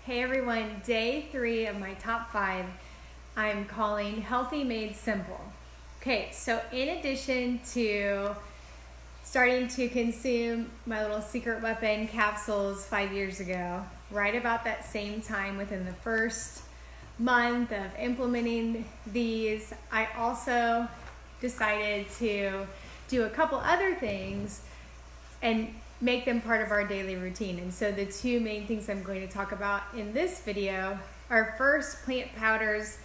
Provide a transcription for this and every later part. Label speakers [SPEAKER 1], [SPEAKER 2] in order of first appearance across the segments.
[SPEAKER 1] Hey everyone, day 3 of my top 5 I'm calling Healthy Made Simple. Okay, so in addition to starting to consume my little secret weapon capsules 5 years ago, right about that same time within the first month of implementing these, I also decided to do a couple other things and make them part of our daily routine. And so the two main things I'm going to talk about in this video are first, plant powders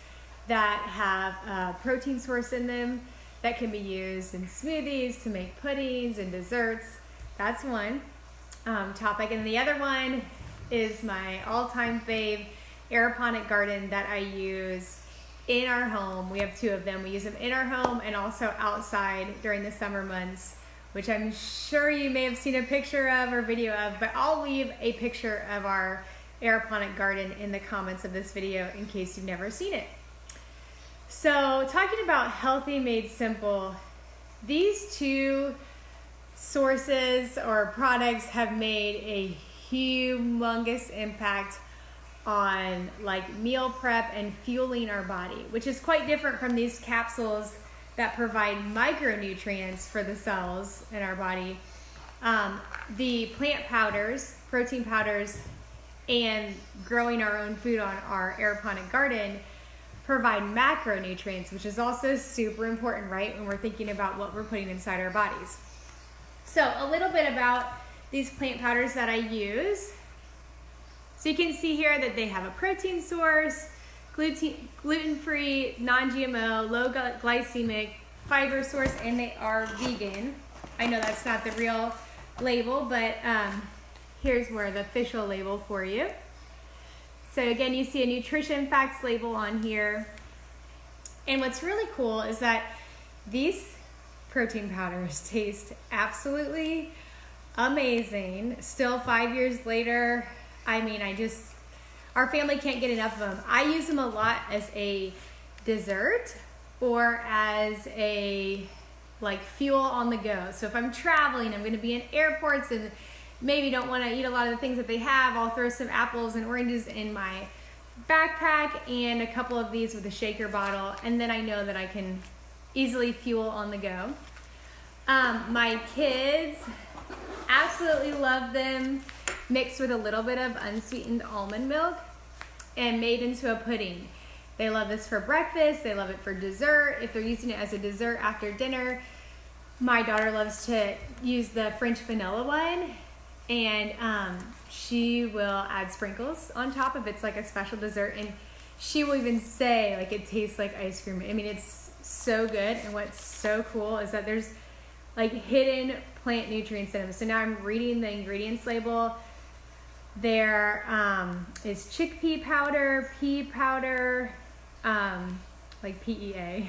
[SPEAKER 1] that have a protein source in them that can be used in smoothies, to make puddings and desserts. That's one topic. And the other one is my all-time fave aeroponic garden that I use in our home. We have 2 of them. We use them in our home and also outside during the summer months, which I'm sure you may have seen a picture of or video of, but I'll leave a picture of our aeroponic garden in the comments of this video in case you've never seen it. So talking about Healthy Made Simple, these 2 sources or products have made a humongous impact on like meal prep and fueling our body, which is quite different from these capsules that provide micronutrients for the cells in our body. The plant powders, protein powders, and growing our own food on our aeroponic garden provide macronutrients, which is also super important, right, when we're thinking about what we're putting inside our bodies. So a little bit about these plant powders that I use. So you can see here that they have a protein source, gluten-free, non-GMO, low glycemic, fiber source, and they are vegan. I know that's not the real label, but here's where the official label for you. So again, you see a nutrition facts label on here. And what's really cool is that these protein powders taste absolutely amazing. Still 5 years later, I mean, our family can't get enough of them. I use them a lot as a dessert or as a like fuel on the go. So if I'm traveling, I'm gonna be in airports and maybe don't wanna eat a lot of the things that they have, I'll throw some apples and oranges in my backpack and a couple of these with a shaker bottle, and then I know that I can easily fuel on the go. My kids absolutely love them, mixed with a little bit of unsweetened almond milk and made into a pudding. They love this for breakfast, they love it for dessert. If they're using it as a dessert after dinner, my daughter loves to use the French vanilla one, and she will add sprinkles on top if it's like a special dessert, and she will even say like it tastes like ice cream. I mean, it's so good, and what's so cool is that there's like hidden plant nutrients in them. So now I'm reading the ingredients label. There is chickpea powder, pea powder, like PEA,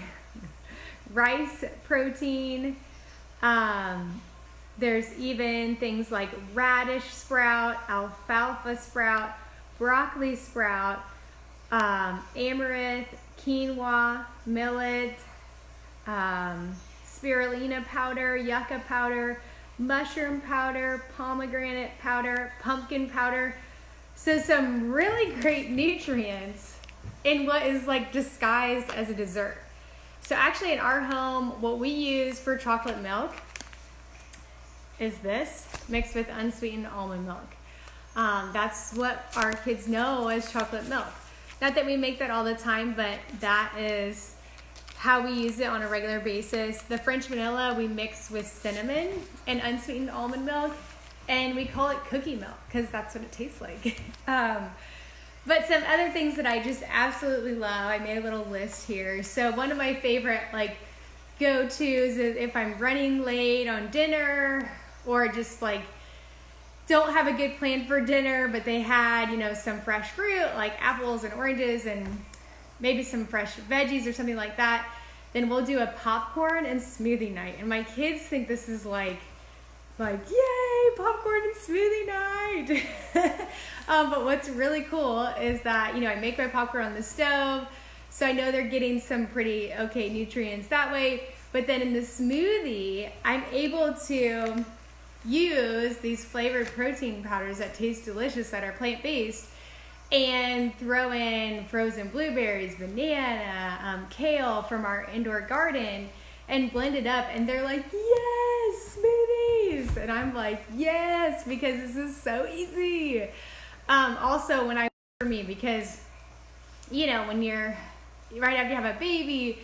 [SPEAKER 1] rice protein. There's even things like radish sprout, alfalfa sprout, broccoli sprout, amaranth, quinoa, millet, spirulina powder, yucca powder, mushroom powder, pomegranate powder, pumpkin powder. So some really great nutrients in what is like disguised as a dessert. So actually in our home, what we use for chocolate milk is this mixed with unsweetened almond milk. That's what our kids know as chocolate milk. Not that we make that all the time, but that is how we use it on a regular basis. The French vanilla we mix with cinnamon and unsweetened almond milk, and we call it cookie milk because that's what it tastes like. But some other things that I just absolutely love, I made a little list here. So one of my favorite like go-tos is if I'm running late on dinner or just like don't have a good plan for dinner, but they had, some fresh fruit like apples and oranges and maybe some fresh veggies or something like that, then we'll do a popcorn and smoothie night. And my kids think this is like yay, popcorn and smoothie night. But what's really cool is that, I make my popcorn on the stove, so I know they're getting some pretty okay nutrients that way. But then in the smoothie, I'm able to use these flavored protein powders that taste delicious that are plant-based and throw in frozen blueberries, banana, kale from our indoor garden and blend it up. And they're like, yes, smoothies. And I'm like, yes, because this is so easy. Also, for me, because, when you're right after you have a baby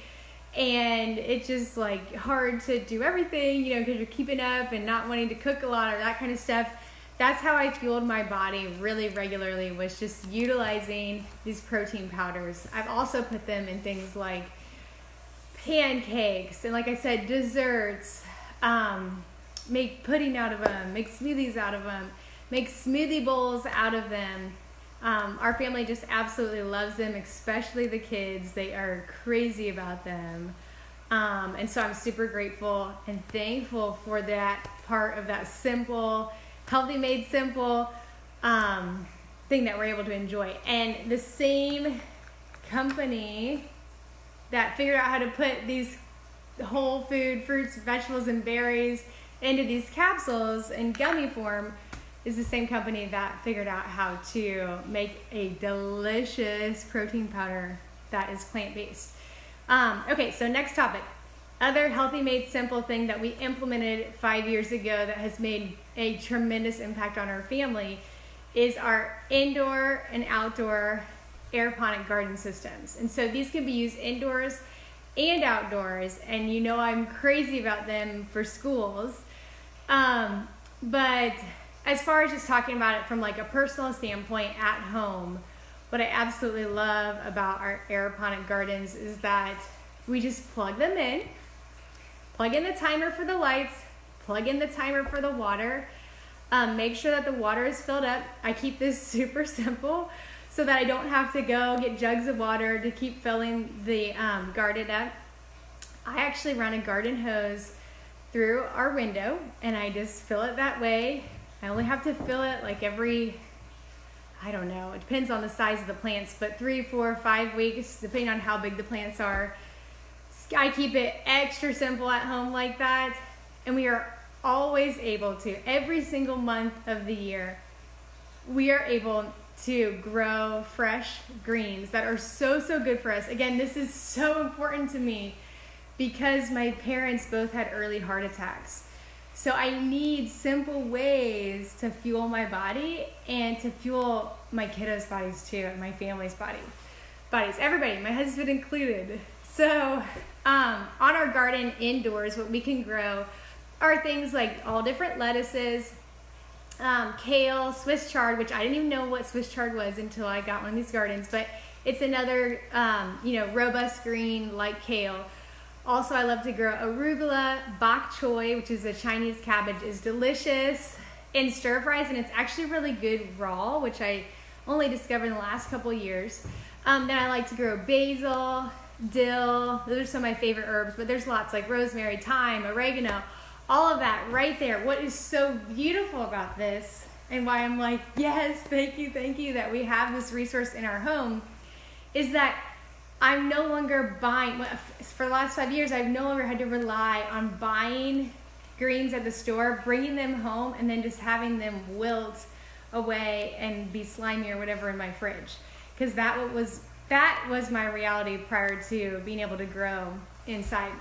[SPEAKER 1] and it's just like hard to do everything, because you're keeping up and not wanting to cook a lot or that kind of stuff. That's how I fueled my body really regularly, was just utilizing these protein powders. I've also put them in things like pancakes and, like I said, desserts, make pudding out of them, make smoothies out of them, make smoothie bowls out of them. Our family just absolutely loves them, especially the kids. They are crazy about them. And so I'm super grateful and thankful for that part of that simple, Healthy Made Simple thing that we're able to enjoy. And the same company that figured out how to put these whole food, fruits, vegetables, and berries into these capsules in gummy form is the same company that figured out how to make a delicious protein powder that is plant-based. Okay, so next topic. Other Healthy Made Simple thing that we implemented 5 years ago that has made a tremendous impact on our family is our indoor and outdoor aeroponic garden systems. And so these can be used indoors and outdoors, and I'm crazy about them for schools. But as far as just talking about it from like a personal standpoint at home, what I absolutely love about our aeroponic gardens is that we just plug them in, plug in the timer for the lights, plug in the timer for the water, make sure that the water is filled up. I keep this super simple so that I don't have to go get jugs of water to keep filling the garden up. I actually run a garden hose through our window and I just fill it that way. I only have to fill it like every, I don't know, it depends on the size of the plants, but 3, 4, 5 weeks, depending on how big the plants are. I keep it extra simple at home like that, and we are always able to, every single month of the year, we are able to grow fresh greens that are so good for us. Again, this is so important to me because my parents both had early heart attacks. So I need simple ways to fuel my body and to fuel my kiddos' bodies too, and my family's bodies, everybody, my husband included. So on our garden indoors, what we can grow are things like all different lettuces, kale, Swiss chard, which I didn't even know what Swiss chard was until I got one of these gardens, but it's another robust green like kale. Also, I love to grow arugula. Bok choy, which is a Chinese cabbage, is delicious in stir fries, and it's actually really good raw, which I only discovered in the last couple years. Then I like to grow basil, dill. Those are some of my favorite herbs, but there's lots like rosemary, thyme, oregano, all of that right there. What is so beautiful about this, and why I'm like, yes, thank you that we have this resource in our home, is that I'm no longer buying, for the last 5 years, I've no longer had to rely on buying greens at the store, bringing them home, and then just having them wilt away and be slimy or whatever in my fridge. Because that was my reality prior to being able to grow inside.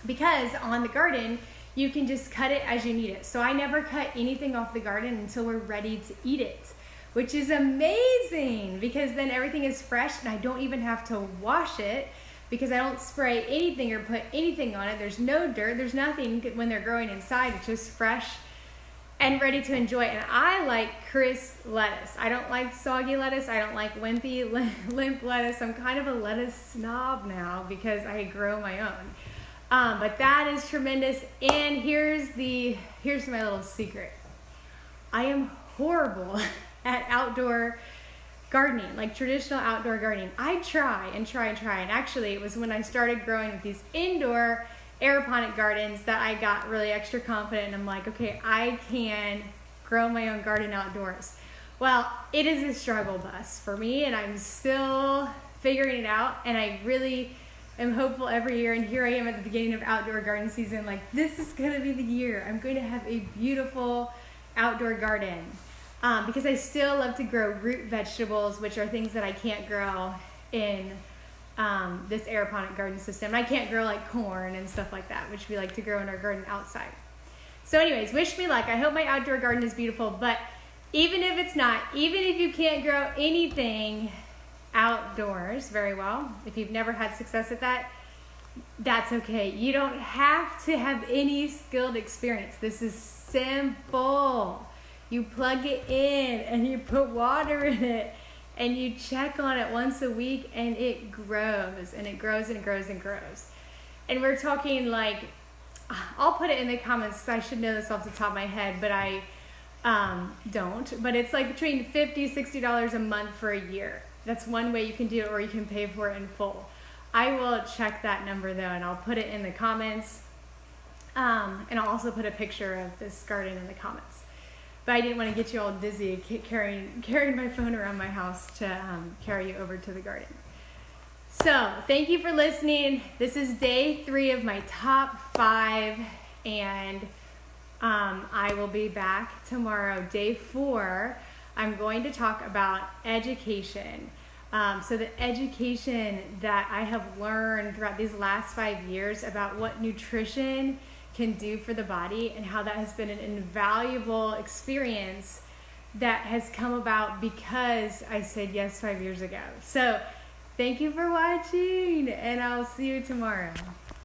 [SPEAKER 1] Because on the garden, you can just cut it as you need it. So I never cut anything off the garden until we're ready to eat it, which is amazing because then everything is fresh and I don't even have to wash it because I don't spray anything or put anything on it. There's no dirt, there's nothing when they're growing inside. It's just fresh and ready to enjoy. And I like crisp lettuce. I don't like soggy lettuce. I don't like wimpy, limp lettuce. I'm kind of a lettuce snob now because I grow my own. But that is tremendous. And here's my little secret. I am horrible at outdoor gardening, like traditional outdoor gardening. I try. And actually, it was when I started growing with these indoor aeroponic gardens that I got really extra confident, and I'm like, okay, I can grow my own garden outdoors. Well, it is a struggle bus for me, and I'm still figuring it out, and I really am hopeful every year, and here I am at the beginning of outdoor garden season, like this is going to be the year. I'm going to have a beautiful outdoor garden. because I still love to grow root vegetables, which are things that I can't grow in this aeroponic garden system. I can't grow like corn and stuff like that, which we like to grow in our garden outside. So anyways, wish me luck. I hope my outdoor garden is beautiful, but even if it's not, even if you can't grow anything outdoors very well, if you've never had success at that, that's okay. You don't have to have any skilled experience. This is simple. You plug it in and you put water in it and you check on it once a week and it grows and it grows and it grows and grows. And we're talking like, I'll put it in the comments, I should know this off the top of my head, but I don't. But it's like between $50, $60 a month for a year. That's one way you can do it, or you can pay for it in full. I will check that number though, and I'll put it in the comments. And I'll also put a picture of this garden in the comments. But I didn't want to get you all dizzy carrying my phone around my house to carry you over to the garden. So thank you for listening. This is day 3 of my top 5, and I will be back tomorrow, day 4. I'm going to talk about education. So the education that I have learned throughout these last 5 years about what nutrition can do for the body and how that has been an invaluable experience that has come about because I said yes 5 years ago. So thank you for watching, and I'll see you tomorrow.